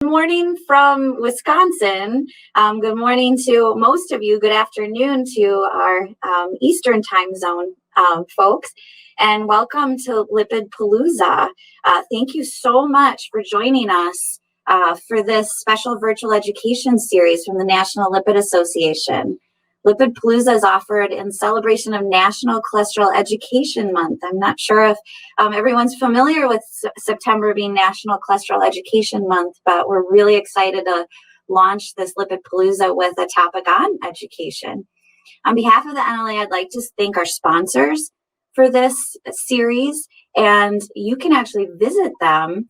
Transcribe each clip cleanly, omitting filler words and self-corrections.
Good morning from Wisconsin. Good morning to most of you. Good afternoon to our Eastern time zone folks. And welcome to LipidPALOOZA. Thank you so much for joining us for this special virtual education series from the National Lipid Association. LipidPALOOZA is offered in celebration of National Cholesterol Education Month. I'm not sure if everyone's familiar with September being National Cholesterol Education Month, but we're really excited to launch this LipidPALOOZA with a topic on education. On behalf of the NLA, I'd like to thank our sponsors for this series, and you can actually visit them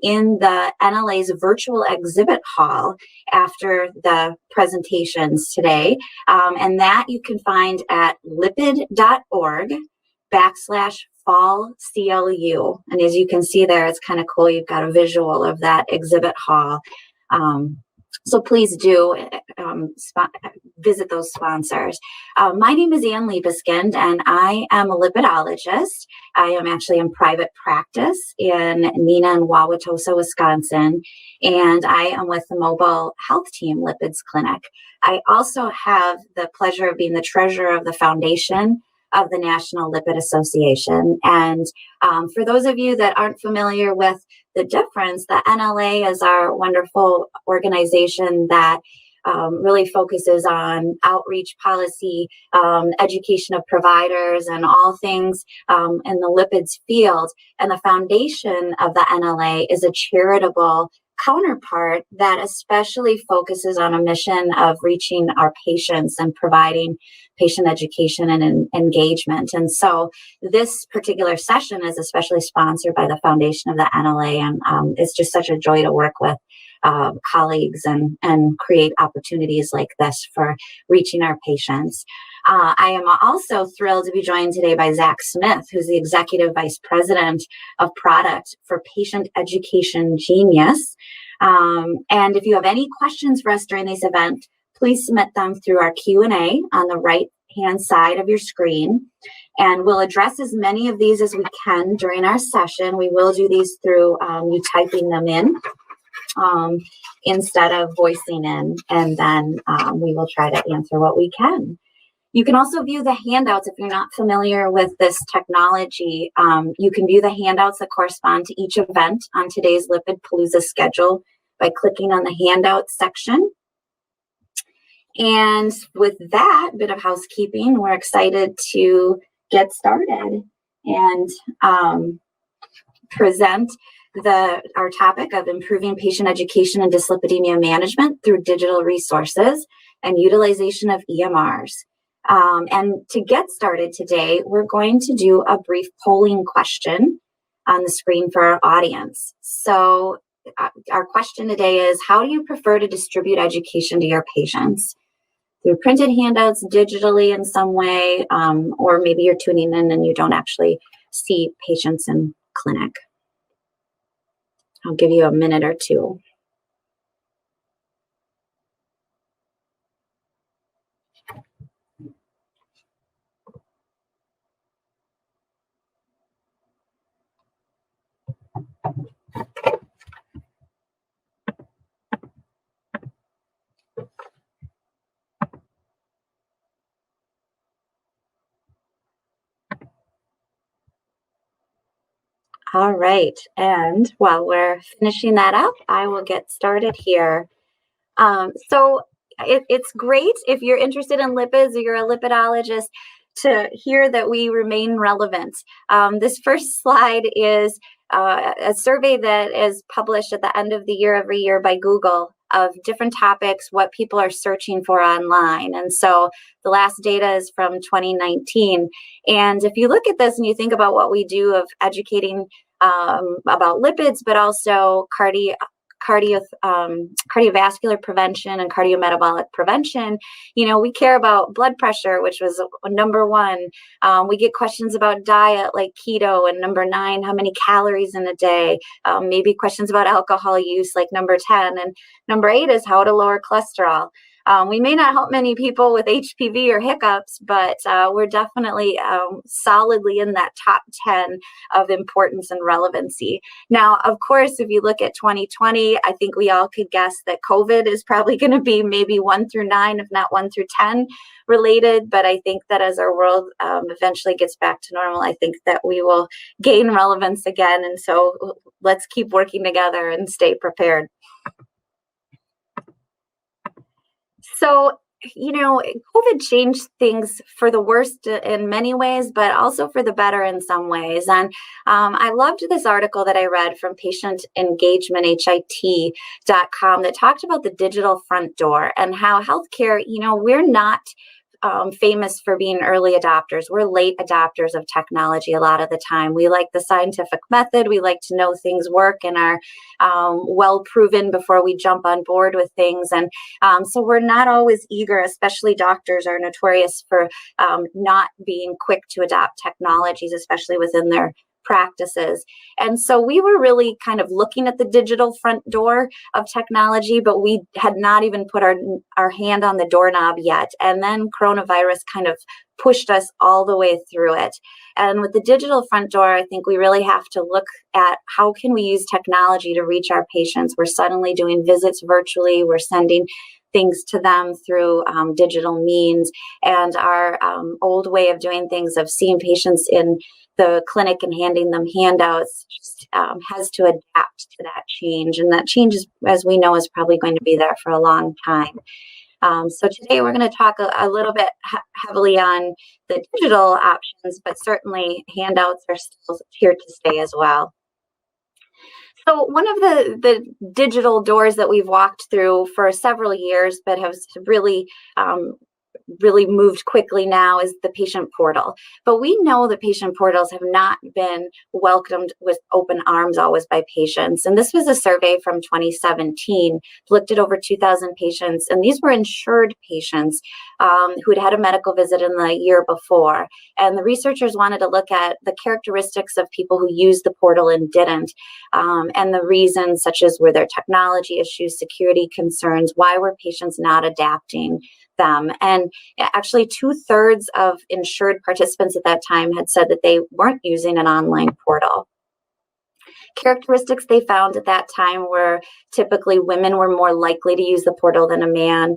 in the NLA's virtual exhibit hall after the presentations today. And that you can find at lipid.org/fall CLU. And as you can see there, it's kind of cool. You've got a visual of that exhibit hall. So please do visit those sponsors. My name is Liebeskind, and I am a lipidologist. I am actually in private practice in Neenah and Wauwatosa, Wisconsin, and I am with the mobile health team, Lipids Clinic. I also have the pleasure of being the treasurer of the foundation of the National Lipid Association. And for those of you that aren't familiar with the difference, the NLA is our wonderful organization that really focuses on outreach policy, education of providers, and all things in the lipids field. And the foundation of the NLA is a charitable counterpart that especially focuses on a mission of reaching our patients and providing patient education and engagement. And so this particular session is especially sponsored by the foundation of the NLA, and it's just such a joy to work with colleagues and create opportunities like this for reaching our patients. I am also thrilled to be joined today by Zach Smith, who's the Executive Vice President of Product for Patient Education Genius. And if you have any questions for us during this event, please submit them through our Q&A on the right-hand side of your screen. And we'll address as many of these as we can during our session. We will do these through you typing them in instead of voicing in, and then we will try to answer what we can. You can also view the handouts if you're not familiar with this technology. You can view the handouts that correspond to each event on today's LipidPALOOZA schedule by clicking on the handouts section. And with that bit of housekeeping, we're excited to get started and present our topic of improving patient education and dyslipidemia management through digital resources and utilization of EMRs. And to get started today, we're going to do a brief polling question on the screen for our audience. So our question today is, how do you prefer to distribute education to your patients? Through printed handouts, digitally in some way, or maybe you're tuning in and you don't actually see patients in clinic. I'll give you a minute or two. All right, and while we're finishing that up, I will get started here. So it's great if you're interested in lipids or you're a lipidologist to hear that we remain relevant. This first slide is a survey that is published at the end of the year every year by Google of different topics, what people are searching for online. And so the last data is from 2019. And if you look at this and you think about what we do of educating about lipids, but also cardiovascular prevention and cardiometabolic prevention, we care about blood pressure, which was number 1. We get questions about diet like keto, and number 9, how many calories in a day, maybe questions about alcohol use like number 10, and number 8 is how to lower cholesterol. We may not help many people with HPV or hiccups, but we're definitely solidly in that top 10 of importance and relevancy. Now, of course, if you look at 2020, I think we all could guess that COVID is probably going to be maybe 1 through 9, if not 1 through 10 related. But I think that as our world eventually gets back to normal, I think that we will gain relevance again. And so let's keep working together and stay prepared. So, COVID changed things for the worst in many ways, but also for the better in some ways. And I loved this article that I read from patientengagementhit.com that talked about the digital front door and how healthcare, we're not famous for being early adopters. We're late adopters of technology a lot of the time. We like the scientific method. We like to know things work and are well proven before we jump on board with things. And so we're not always eager, especially doctors are notorious for not being quick to adopt technologies, especially within their practices. And so we were really kind of looking at the digital front door of technology, but we had not even put our hand on the doorknob yet. And then coronavirus kind of pushed us all the way through it. And with the digital front door, I think we really have to look at how can we use technology to reach our patients. We're suddenly doing visits virtually. We're sending things to them through digital means. And our old way of doing things, of seeing patients in the clinic and handing them handouts, just has to adapt to that change. And that change, as we know, is probably going to be there for a long time. So today we're going to talk a little bit heavily on the digital options, but certainly handouts are still here to stay as well. So one of the digital doors that we've walked through for several years, but have really moved quickly now, is the patient portal. But we know that patient portals have not been welcomed with open arms always by patients. And this was a survey from 2017, looked at over 2,000 patients, and these were insured patients who had had a medical visit in the year before. And the researchers wanted to look at the characteristics of people who used the portal and didn't, and the reasons, such as were there technology issues, security concerns, why were patients not adapting them. And actually 2/3 of insured participants at that time had said that they weren't using an online portal. Characteristics they found at that time were typically women were more likely to use the portal than a man.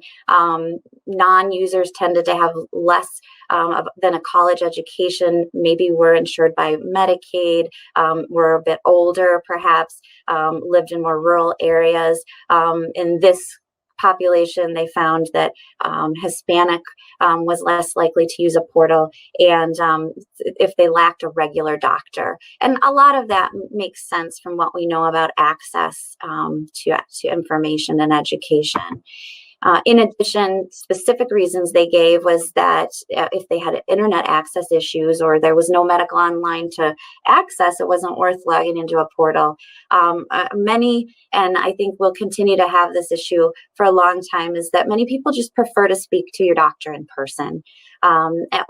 Non-users tended to have less than a college education, maybe were insured by Medicaid, were a bit older perhaps, lived in more rural areas. In this population, they found that Hispanic was less likely to use a portal, and if they lacked a regular doctor. And a lot of that makes sense from what we know about access to information and education. In addition, specific reasons they gave was that if they had internet access issues or there was no medical online to access, it wasn't worth logging into a portal. Many, and I think we'll continue to have this issue for a long time, is that many people just prefer to speak to your doctor in person,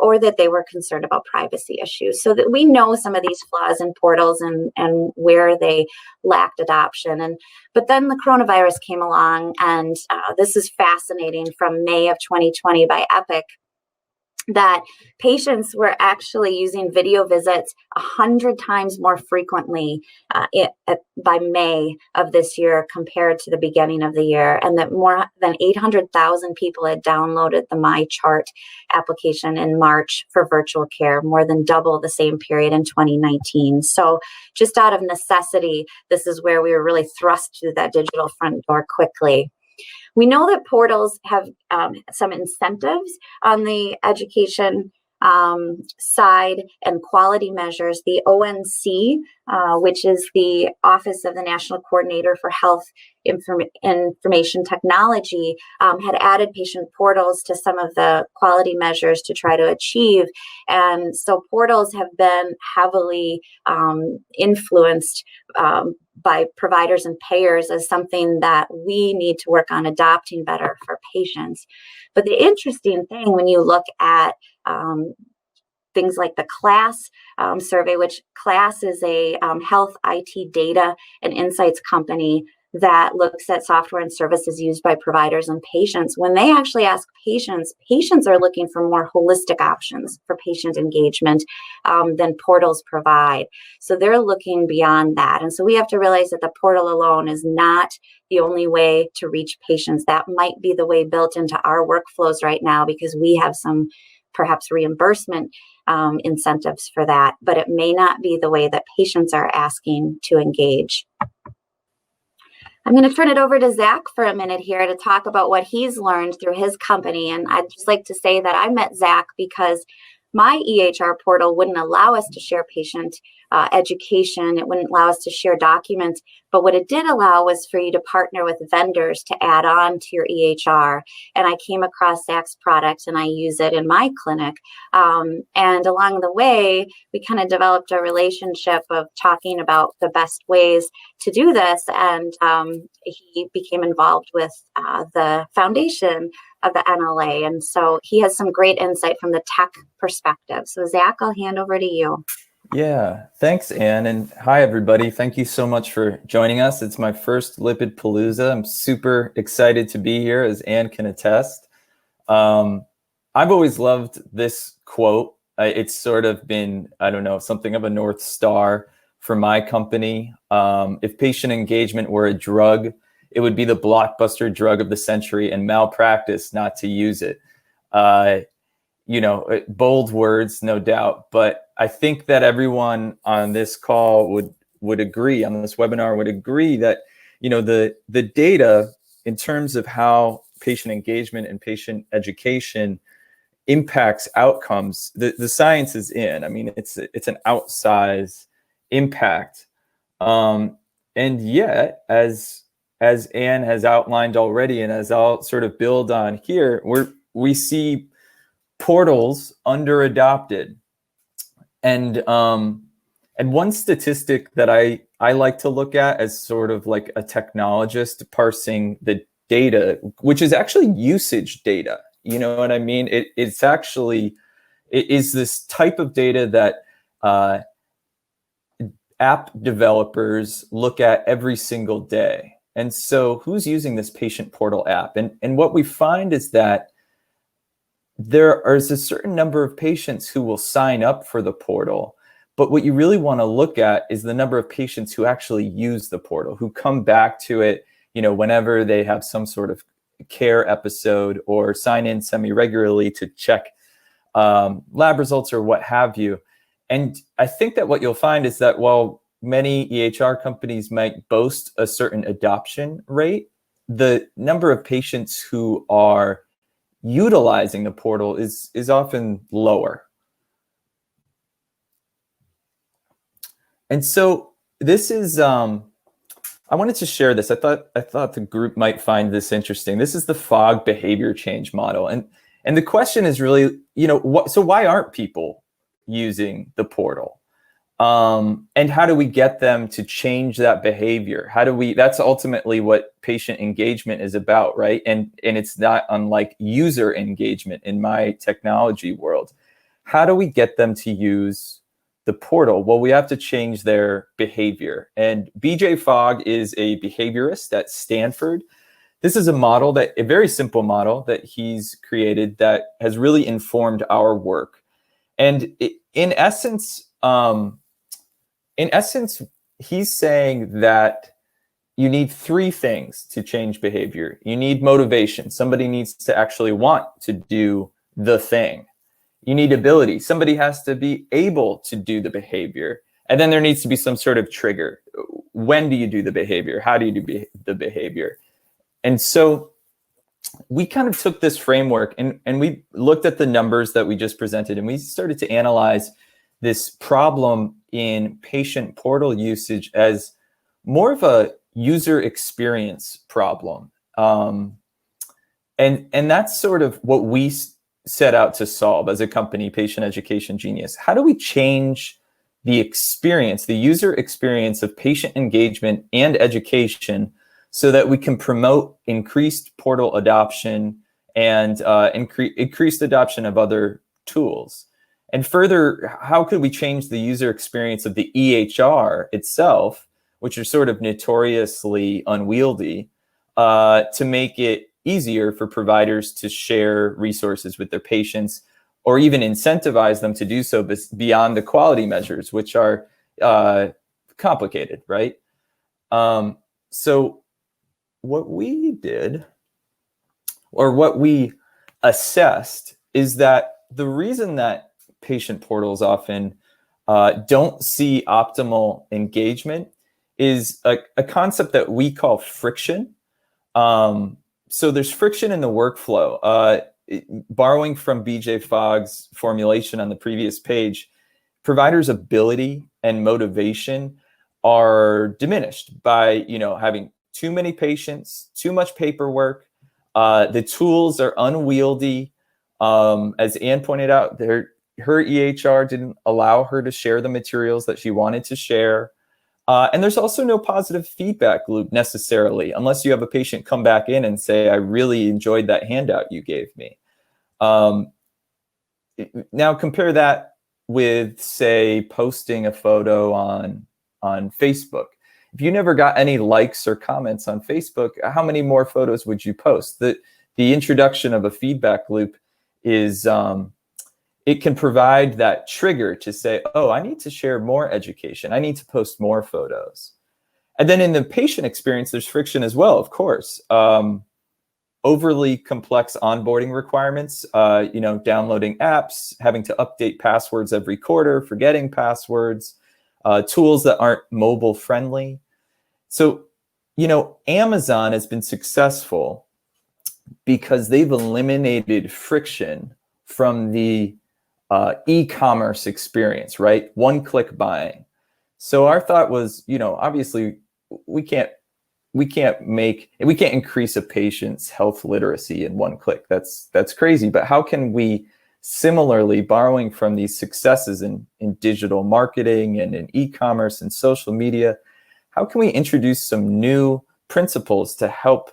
or that they were concerned about privacy issues. So that we know some of these flaws in portals and where they lacked adoption. But then the coronavirus came along, and this is fascinating, from May of 2020 by Epic, that patients were actually using video visits 100 times more frequently by May of this year compared to the beginning of the year, and that more than 800,000 people had downloaded the MyChart application in March for virtual care, more than double the same period in 2019. So just out of necessity, this is where we were really thrust through that digital front door quickly. We know that portals have some incentives on the education side and quality measures. The ONC, which is the Office of the National Coordinator for Health Information Technology, had added patient portals to some of the quality measures to try to achieve. And so portals have been heavily influenced by providers and payers as something that we need to work on adopting better for patients. But the interesting thing, when you look at things like the CLASS survey, which CLASS is a health IT data and insights company that looks at software and services used by providers and patients. When they actually ask patients, patients are looking for more holistic options for patient engagement than portals provide. So they're looking beyond that. And so we have to realize that the portal alone is not the only way to reach patients. That might be the way built into our workflows right now because we have some perhaps reimbursement incentives for that, but it may not be the way that patients are asking to engage. I'm going to turn it over to Zach for a minute here to talk about what he's learned through his company. And I'd just like to say that I met Zach because my EHR portal wouldn't allow us to share patient education. It wouldn't allow us to share documents. But what it did allow was for you to partner with vendors to add on to your EHR. And I came across Zach's product and I use it in my clinic. And along the way, we kind of developed a relationship of talking about the best ways to do this. And he became involved with the foundation of the NLA. And so he has some great insight from the tech perspective. So Zach, I'll hand over to you. Yeah, thanks, Anne. And hi, everybody. Thank you so much for joining us. It's my first LipidPALOOZA. I'm super excited to be here, as Anne can attest. I've always loved this quote. It's sort of been, I don't know, something of a North Star for my company. If patient engagement were a drug, it would be the blockbuster drug of the century and malpractice not to use it. Bold words, no doubt, but I think that everyone on this call would agree, on this webinar would agree that, the data in terms of how patient engagement and patient education impacts outcomes, the science is in. I mean, it's an outsized impact. And yet, as Anne has outlined already, and as I'll sort of build on here, we see portals under-adopted. And one statistic that I like to look at as sort of like a technologist parsing the data, which is actually usage data. You know what I mean? It is this type of data that app developers look at every single day. And so who's using this patient portal app? And what we find is that there is a certain number of patients who will sign up for the portal. But what you really want to look at is the number of patients who actually use the portal, who come back to it, whenever they have some sort of care episode or sign in semi-regularly to check lab results or what have you. And I think that what you'll find is that while many EHR companies might boast a certain adoption rate, the number of patients who are utilizing the portal is often lower. And so this is, I wanted to share this. I thought the group might find this interesting. This is the Fogg behavior change model. And the question is really, so why aren't people using the portal? And how do we get them to change that behavior? That's ultimately what patient engagement is about, right? And it's not unlike user engagement in my technology world. How do we get them to use the portal? Well, we have to change their behavior. And BJ Fogg is a behaviorist at Stanford. This is a very simple model that he's created that has really informed our work. And in essence, he's saying that you need three things to change behavior. You need motivation. Somebody needs to actually want to do the thing. You need ability. Somebody has to be able to do the behavior. And then there needs to be some sort of trigger. When do you do the behavior? How do you do the behavior? And so we kind of took this framework and we looked at the numbers that we just presented, and we started to analyze this problem in patient portal usage as more of a user experience problem. And that's sort of what we set out to solve as a company, Patient Education Genius. How do we change the experience, the user experience of patient engagement and education so that we can promote increased portal adoption and increased adoption of other tools? And further, how could we change the user experience of the EHR itself which are sort of notoriously unwieldy, to make it easier for providers to share resources with their patients, or even incentivize them to do so beyond the quality measures, which are complicated, right? So what we did, or what we assessed, is that the reason that patient portals often don't see optimal engagement is a concept that we call friction. So there's friction in the workflow. Borrowing from BJ Fogg's formulation on the previous page, providers' ability and motivation are diminished by, having too many patients, too much paperwork. The tools are unwieldy. As Anne pointed out, her EHR didn't allow her to share the materials that she wanted to share. And there's also no positive feedback loop necessarily, unless you have a patient come back in and say, I really enjoyed that handout you gave me. Now compare that with, say, posting a photo on Facebook. If you never got any likes or comments on Facebook, how many more photos would you post? The introduction of a feedback loop is, it can provide that trigger to say, oh, I need to share more education. I need to post more photos. And then in the patient experience, there's friction as well, of course. Overly complex onboarding requirements, downloading apps, having to update passwords every quarter, forgetting passwords, tools that aren't mobile friendly. So, Amazon has been successful because they've eliminated friction from the e-commerce experience, right? One-click buying. So our thought was, obviously we can't increase a patient's health literacy in one click. That's crazy. But how can we, similarly, borrowing from these successes in digital marketing and in e-commerce and social media, how can we introduce some new principles to help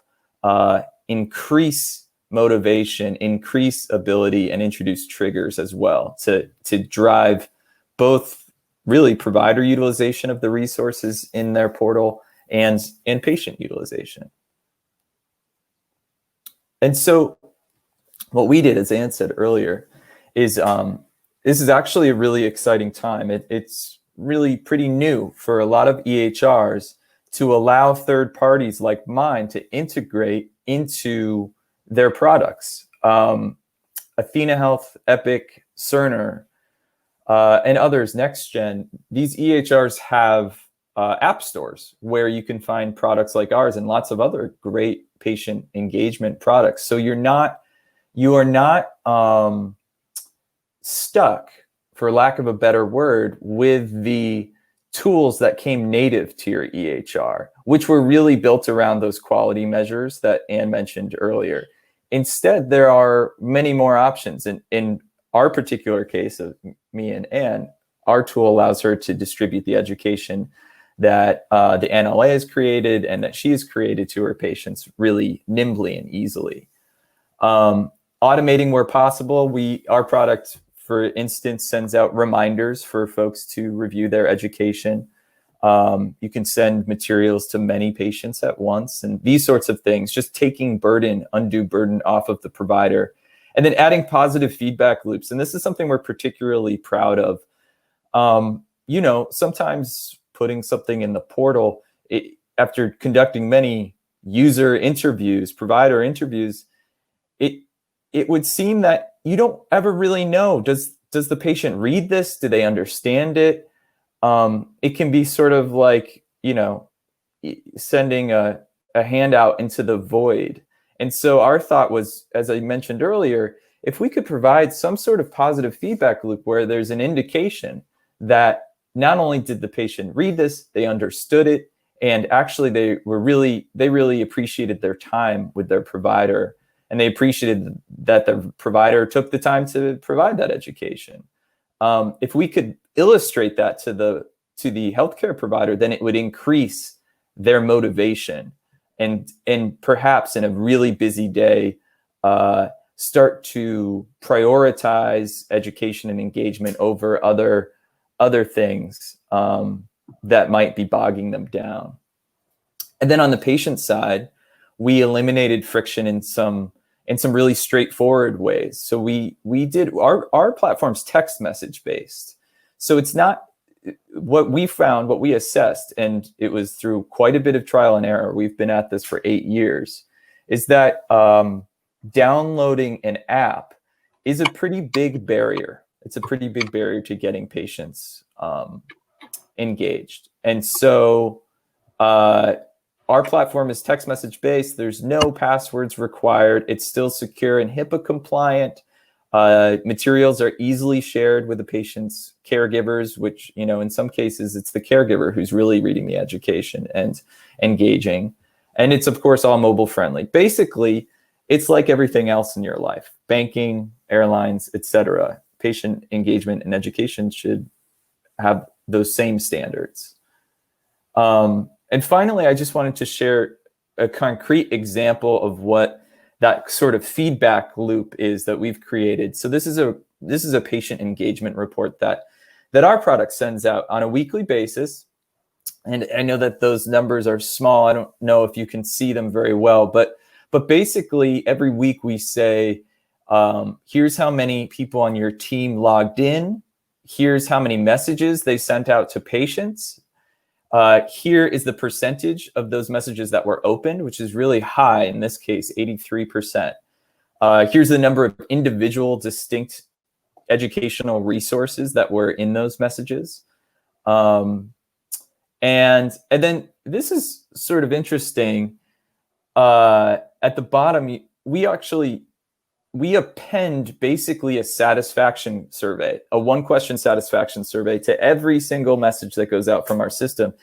increase motivation, increase ability, and introduce triggers as well to drive both really provider utilization of the resources in their portal and patient utilization. And so what we did, as Anne said earlier, is this is actually a really exciting time. It's really pretty new for a lot of EHRs to allow third parties like mine to integrate into their products. Athena Health, Epic, Cerner, and others, NextGen, these EHRs have app stores where you can find products like ours and lots of other great patient engagement products. So you are not stuck, for lack of a better word, with the tools that came native to your EHR, which were really built around those quality measures that Anne mentioned earlier. Instead, there are many more options. In our particular case of me and Anne, our tool allows her to distribute the education that the NLA has created and that she's created to her patients really nimbly and easily. Automating where possible, our product, for instance, sends out reminders for folks to review their education. You can send materials to many patients at once, and these sorts of things, just taking undue burden off of the provider, and then adding positive feedback loops. And this is something we're particularly proud of. Sometimes putting something in the portal, after conducting many user interviews, provider interviews, it would seem that you don't ever really know, does the patient read this? Do they understand it? It can be sort of like, sending a handout into the void. And so our thought was, as I mentioned earlier, if we could provide some sort of positive feedback loop where there's an indication that not only did the patient read this, they understood it, and actually they really appreciated their time with their provider, and they appreciated that the provider took the time to provide that education. If we could illustrate that to the healthcare provider, then it would increase their motivation, and perhaps in a really busy day, start to prioritize education and engagement over other things. that might be bogging them down. And then on the patient side, we eliminated friction in some really straightforward ways. So we did our platform's text message based. So it's not what we found, what we assessed, and it was through quite a bit of trial and error. We've been at this for 8 years, is that downloading an app is a pretty big barrier. It's a pretty big barrier to getting patients engaged. And so our platform is text message based. There's no passwords required. It's still secure and HIPAA compliant. Materials are easily shared with the patient's caregivers, which, you know, in some cases, it's the caregiver who's really reading the education and engaging. And it's, of course, all mobile friendly. Basically, it's like everything else in your life: banking, airlines, etc. Patient engagement and education should have those same standards. And finally, I just wanted to share a concrete example of what that sort of feedback loop is that we've created. So this is a patient engagement report that our product sends out on a weekly basis. And I know that those numbers are small. I don't know if you can see them very well, but basically every week we say, here's how many people on your team logged in. Here's how many messages they sent out to patients. Here is the percentage of those messages that were opened, which is really high in this case, 83%. Here's the number of individual distinct educational resources that were in those messages. And then this is sort of interesting. At the bottom, we append basically a satisfaction survey, a one-question satisfaction survey to every single message that goes out from our system.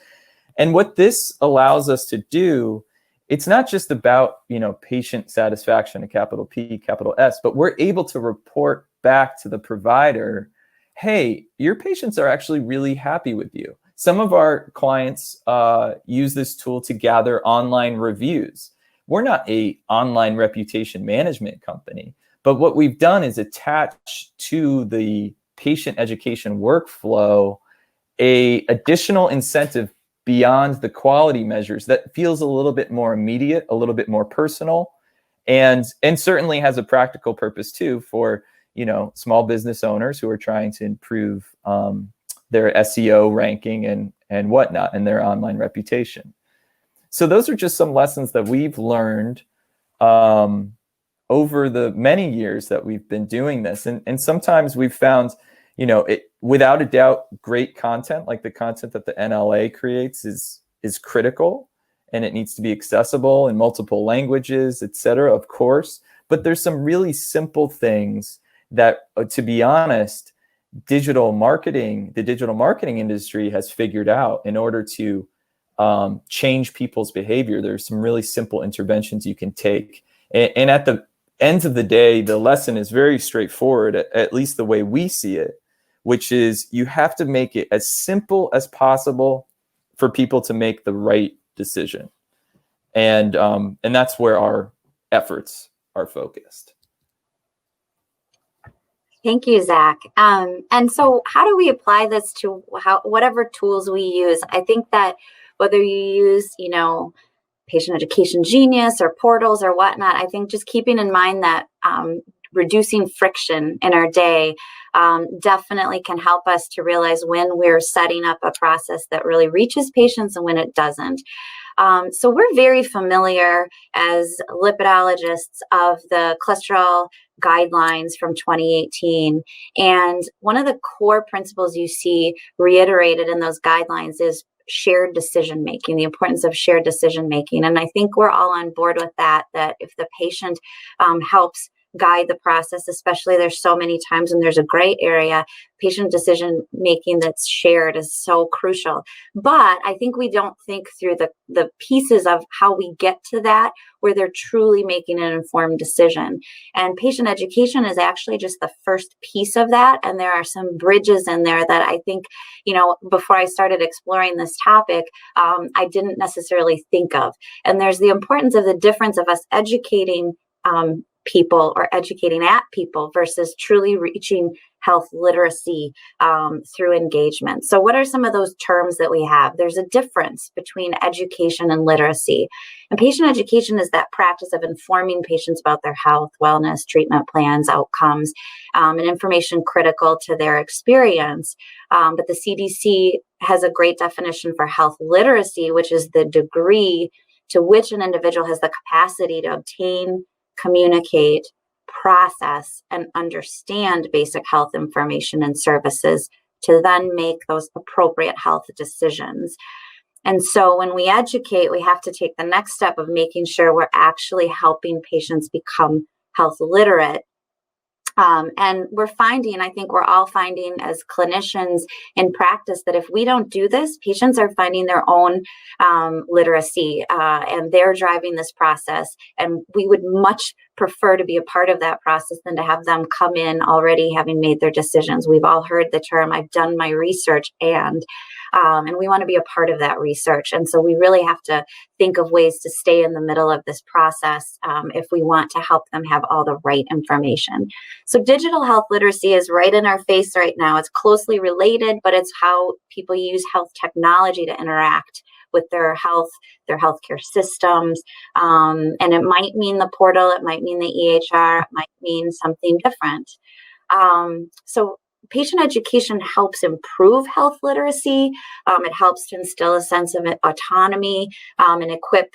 And what this allows us to do, it's not just about, you know, patient satisfaction, a capital P, capital S, but we're able to report back to the provider, hey, your patients are actually really happy with you. Some of our clients use this tool to gather online reviews. We're not an online reputation management company, but what we've done is attach to the patient education workflow a additional incentive beyond the quality measures that feels a little bit more immediate, a little bit more personal, and certainly has a practical purpose too for, you know, small business owners who are trying to improve their SEO ranking and whatnot, and their online reputation. So those are just some lessons that we've learned over the many years that we've been doing this. And sometimes we've found, you know, without a doubt, great content, like the content that the NLA creates is critical, and it needs to be accessible in multiple languages, et cetera, of course. But there's some really simple things that, to be honest, the digital marketing industry has figured out in order to change people's behavior. There's some really simple interventions you can take. And at the end of the day, the lesson is very straightforward, at least the way we see it, which is you have to make it as simple as possible for people to make the right decision. And that's where our efforts are focused. Thank you, Zach. And so how do we apply this to whatever tools we use? I think that whether you use, you know, Patient Education Genius or portals or whatnot, I think just keeping in mind that reducing friction in our day definitely can help us to realize when we're setting up a process that really reaches patients and when it doesn't. So we're very familiar as lipidologists of the cholesterol guidelines from 2018. And one of the core principles you see reiterated in those guidelines is shared decision-making, the importance of shared decision-making. And I think we're all on board with that if the patient helps guide the process, especially there's so many times when there's a gray area, patient decision-making that's shared is so crucial. But I think we don't think through the pieces of how we get to that, where they're truly making an informed decision. And patient education is actually just the first piece of that. And there are some bridges in there that I think, you know, before I started exploring this topic, I didn't necessarily think of. And there's the importance of the difference of us educating people or educating at people versus truly reaching health literacy through engagement. So what are some of those terms that we have? There's a difference between education and literacy. And patient education is that practice of informing patients about their health, wellness, treatment plans, outcomes, and information critical to their experience. But the CDC has a great definition for health literacy, which is the degree to which an individual has the capacity to obtain, communicate, process, and understand basic health information and services to then make those appropriate health decisions. And so when we educate, we have to take the next step of making sure we're actually helping patients become health literate. And we're finding, I think we're all finding as clinicians in practice, that if we don't do this, patients are finding their own literacy and they're driving this process. And we would much prefer to be a part of that process than to have them come in already having made their decisions. We've all heard the term, I've done my research, and we want to be a part of that research. And so we really have to think of ways to stay in the middle of this process if we want to help them have all the right information. So digital health literacy is right in our face right now. It's closely related, but it's how people use health technology to interact with their healthcare systems. And it might mean the portal, it might mean the EHR, it might mean something different. So patient education helps improve health literacy. It helps to instill a sense of autonomy and equip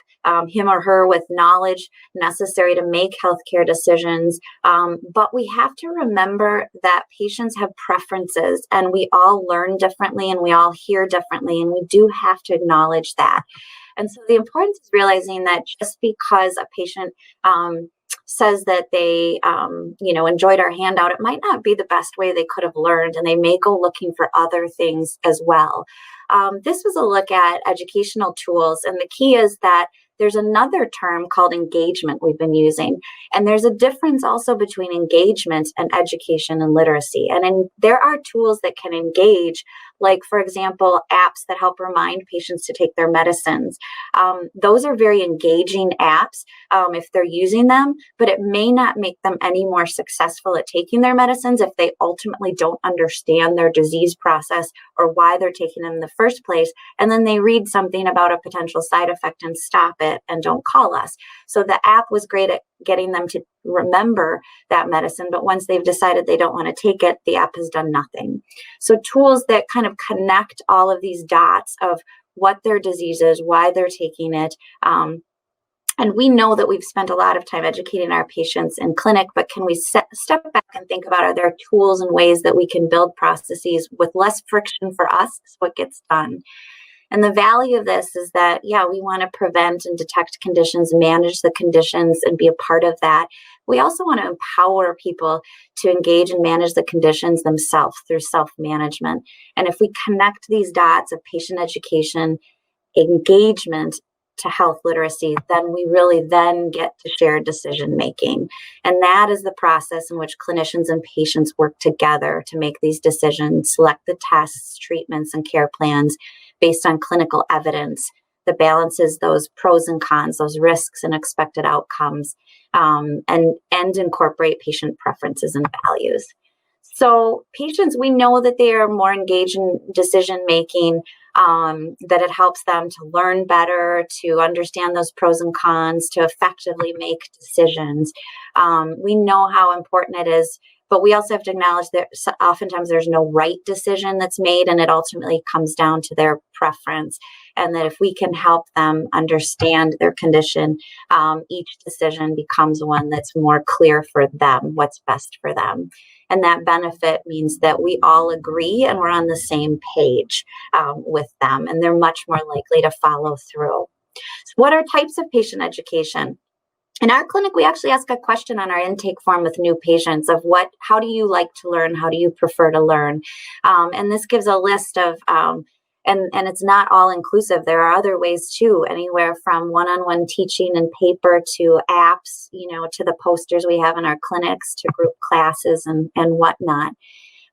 him or her with knowledge necessary to make healthcare decisions. But we have to remember that patients have preferences and we all learn differently and we all hear differently, and we do have to acknowledge that. And so the importance is realizing that just because a patient says that they, enjoyed our handout, it might not be the best way they could have learned, and they may go looking for other things as well. This was a look at educational tools, and the key is that there's another term called engagement we've been using, and there's a difference also between engagement and education and literacy. And there are tools that can engage, like, for example, apps that help remind patients to take their medicines. Those are very engaging apps if they're using them, but it may not make them any more successful at taking their medicines if they ultimately don't understand their disease process or why they're taking them in the first place. And then they read something about a potential side effect and stop it and don't call us. So the app was great at getting them to remember that medicine, but once they've decided they don't want to take it, the app has done nothing. So tools that kind of connect all of these dots of what their disease is, why they're taking it. And we know that we've spent a lot of time educating our patients in clinic, but can we step back and think about, are there tools and ways that we can build processes with less friction for us so it gets done? And the value of this is that, we want to prevent and detect conditions, manage the conditions, and be a part of that. We also want to empower people to engage and manage the conditions themselves through self-management. And if we connect these dots of patient education, engagement to health literacy, then we really then get to shared decision making. And that is the process in which clinicians and patients work together to make these decisions, select the tests, treatments, and care plans based on clinical evidence that balances those pros and cons, those risks and expected outcomes, and incorporate patient preferences and values. So patients, we know that they are more engaged in decision making, that it helps them to learn better, to understand those pros and cons, to effectively make decisions. We know how important it is, but we also have to acknowledge that oftentimes there's no right decision that's made, and it ultimately comes down to their preference. And that if we can help them understand their condition, each decision becomes one that's more clear for them, what's best for them. And that benefit means that we all agree and we're on the same page with them, and they're much more likely to follow through. So what are types of patient education? In our clinic, we actually ask a question on our intake form with new patients of how do you like to learn? How do you prefer to learn? And this gives a list of, and it's not all inclusive. There are other ways too, anywhere from one-on-one teaching and paper to apps, to the posters we have in our clinics, to group classes and whatnot.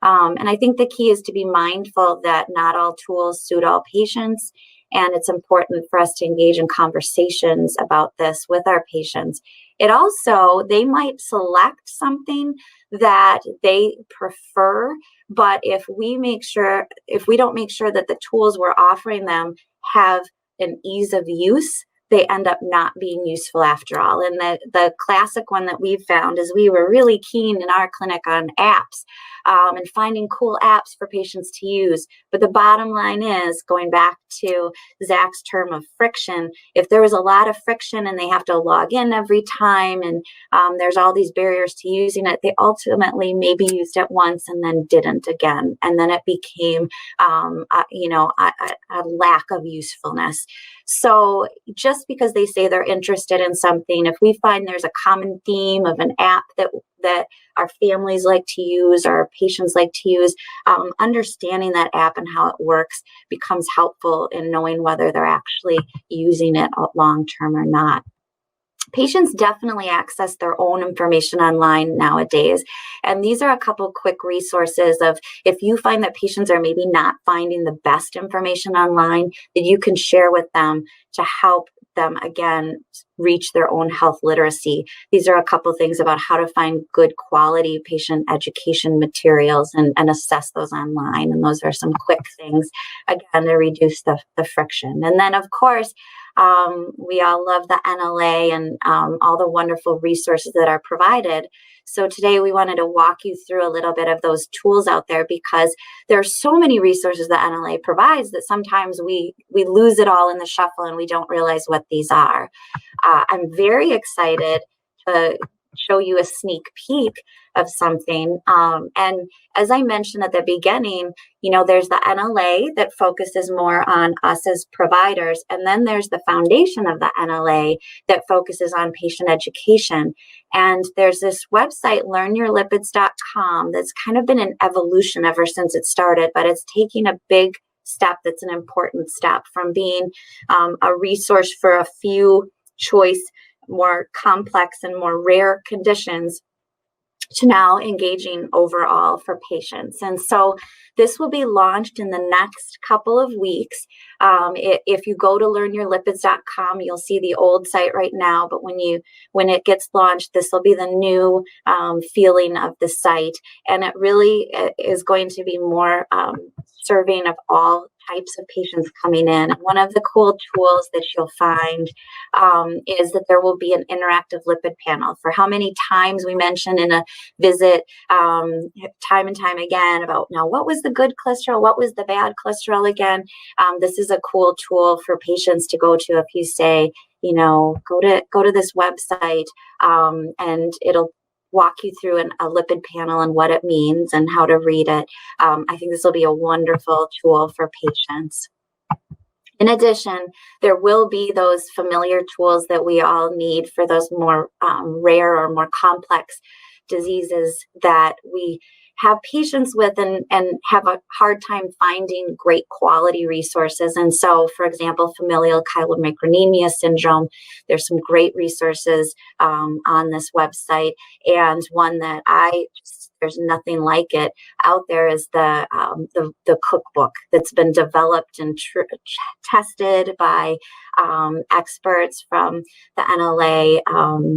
And I think the key is to be mindful that not all tools suit all patients, and it's important for us to engage in conversations about this with our patients. It also, they might select something that they prefer, but if we don't make sure that the tools we're offering them have an ease of use, they end up not being useful after all. And the classic one that we've found is we were really keen in our clinic on apps and finding cool apps for patients to use. But the bottom line is, going back to Zach's term of friction, if there was a lot of friction and they have to log in every time and there's all these barriers to using it, they ultimately maybe used it once and then didn't again. And then it became, a lack of usefulness. So just because they say they're interested in something, if we find there's a common theme of an app that our families like to use, or our patients like to use, understanding that app and how it works becomes helpful in knowing whether they're actually using it long term or not. Patients definitely access their own information online nowadays. And these are a couple quick resources of, if you find that patients are maybe not finding the best information online, that you can share with them to help them, again, reach their own health literacy. These are a couple things about how to find good quality patient education materials and assess those online. And those are some quick things, again, to reduce the friction. And then, of course, we all love the NLA and all the wonderful resources that are provided. So today we wanted to walk you through a little bit of those tools out there, because there are so many resources that NLA provides that sometimes we lose it all in the shuffle and we don't realize what these are. I'm very excited to show you a sneak peek of something. And as I mentioned at the beginning, there's the NLA that focuses more on us as providers. And then there's the foundation of the NLA that focuses on patient education. And there's this website, learnyourlipids.com, that's kind of been an evolution ever since it started, but it's taking a big step that's an important step from being a resource for a few choice, more complex and more rare conditions, to now engaging overall for patients. And so this will be launched in the next couple of weeks. If you go to learnyourlipids.com, you'll see the old site right now, but when it gets launched, this will be the new feeling of the site. And it really is going to be more serving of all types of patients coming in. One of the cool tools that you'll find is that there will be an interactive lipid panel. For how many times we mentioned in a visit, time and time again, about now what was the good cholesterol, what was the bad cholesterol again. This is a cool tool for patients to go to if you say, go to this website, and it'll walk you through a lipid panel and what it means and how to read it. I think this will be a wonderful tool for patients. In addition, there will be those familiar tools that we all need for those more rare or more complex diseases that we have patients with and have a hard time finding great quality resources. And so, for example, familial chylomicronemia syndrome, there's some great resources on this website. And one that there's nothing like it out there is the cookbook that's been developed and tested by experts from the NLA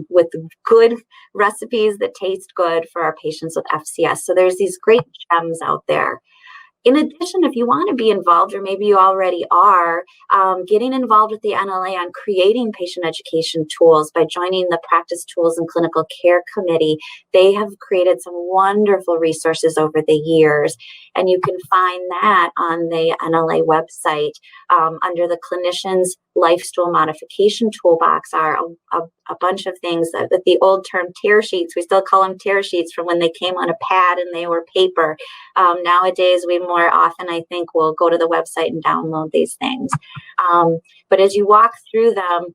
with good recipes that taste good for our patients with FCS. So there's these great gems out there. In addition, if you want to be involved, or maybe you already are, getting involved with the NLA on creating patient education tools by joining the Practice Tools and Clinical Care Committee. They have created some wonderful resources over the years, and you can find that on the NLA website. Under the Clinicians Lifestyle Modification Toolbox are a bunch of things that the old term tear sheets, we still call them tear sheets from when they came on a pad and they were paper. Nowadays, we more often, I think, will go to the website and download these things. But as you walk through them,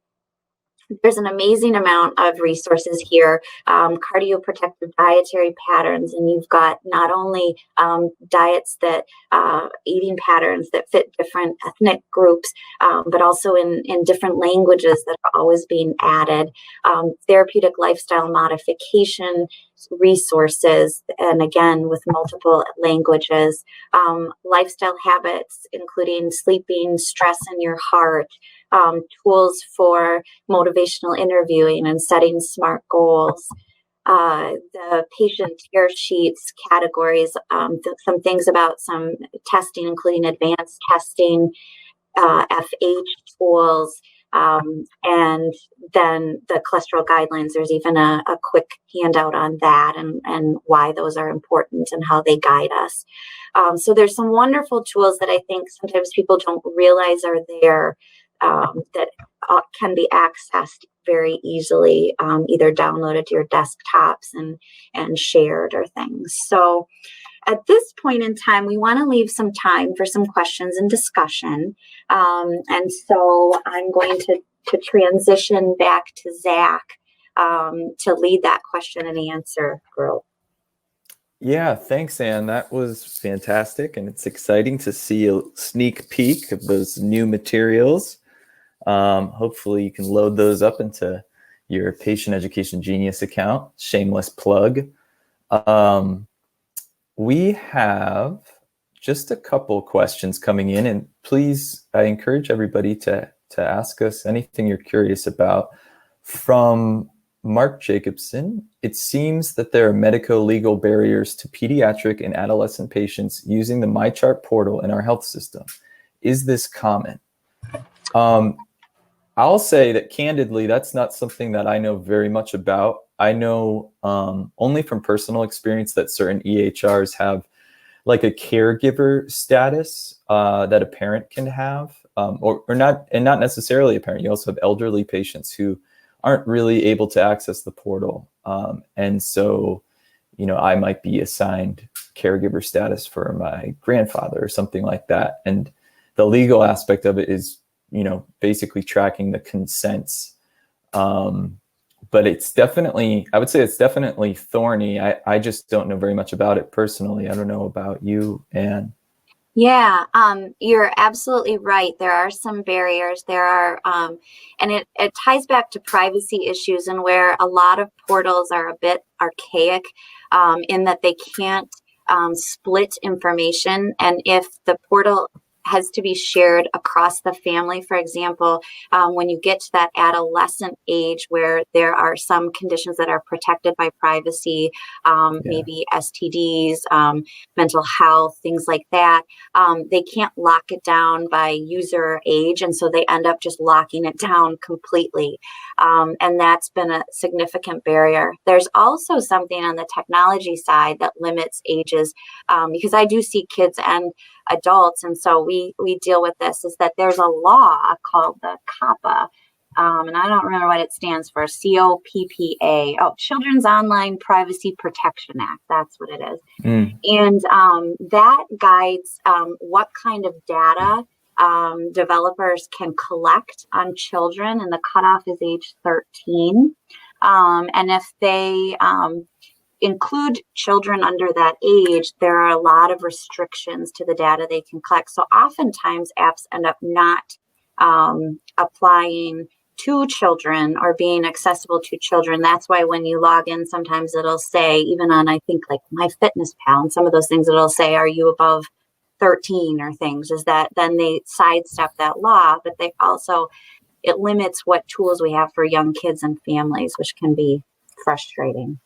There's an amazing amount of resources here, cardioprotective dietary patterns, and you've got not only diets that, eating patterns that fit different ethnic groups, but also in different languages that are always being added, therapeutic lifestyle modification resources, and again, with multiple languages, lifestyle habits, including sleeping, stress in your heart, tools for motivational interviewing and setting SMART goals, the patient tear sheets categories, some things about some testing, including advanced testing, FH tools, and then the cholesterol guidelines. There's even a quick handout on that and why those are important and how they guide us. So there's some wonderful tools that I think sometimes people don't realize are there, that can be accessed very easily, either downloaded to your desktops and shared or things. So at this point in time, we want to leave some time for some questions and discussion. And so I'm going to transition back to Zach to lead that question and answer group. Yeah, thanks, Anne. That was fantastic. And it's exciting to see a sneak peek of those new materials. Hopefully you can load those up into your Patient Education Genius account. Shameless plug. We have just a couple questions coming in, and please, I encourage everybody to ask us anything you're curious about. From Mark Jacobson, it seems that there are medico-legal barriers to pediatric and adolescent patients using the MyChart portal in our health system. Is this common? I'll say that candidly, that's not something that I know very much about. I know only from personal experience that certain EHRs have like a caregiver status that a parent can have, or not, and not necessarily a parent. You also have elderly patients who aren't really able to access the portal. And so, you know, I might be assigned caregiver status for my grandfather or something like that. And the legal aspect of it is, you know, basically tracking the consents. But it's definitely, I would say it's definitely thorny. I just don't know very much about it personally. I don't know about you, Anne. Yeah, you're absolutely right. There are some barriers. There are, and it ties back to privacy issues, and where a lot of portals are a bit archaic in that they can't split information. And if the portal has to be shared across the family, for example, when you get to that adolescent age where there are some conditions that are protected by privacy, maybe STDs, mental health, things like that, they can't lock it down by user age, and so they end up just locking it down completely. And that's been a significant barrier. There's also something on the technology side that limits ages, because I do see kids and adults, and so we deal with this, is that there's a law called the COPPA, and I don't remember what it stands for, COPPA, Children's Online Privacy Protection Act, that's what it is. And that guides what kind of data developers can collect on children, and the cutoff is age 13. And if they include children under that age, there are a lot of restrictions to the data they can collect. So oftentimes apps end up not applying to children or being accessible to children. That's why when you log in, sometimes it'll say, even on, I think, like MyFitnessPal and some of those things, it'll say, are you above 13 or things, is that then they sidestep that law, but they also, it limits what tools we have for young kids and families, which can be frustrating.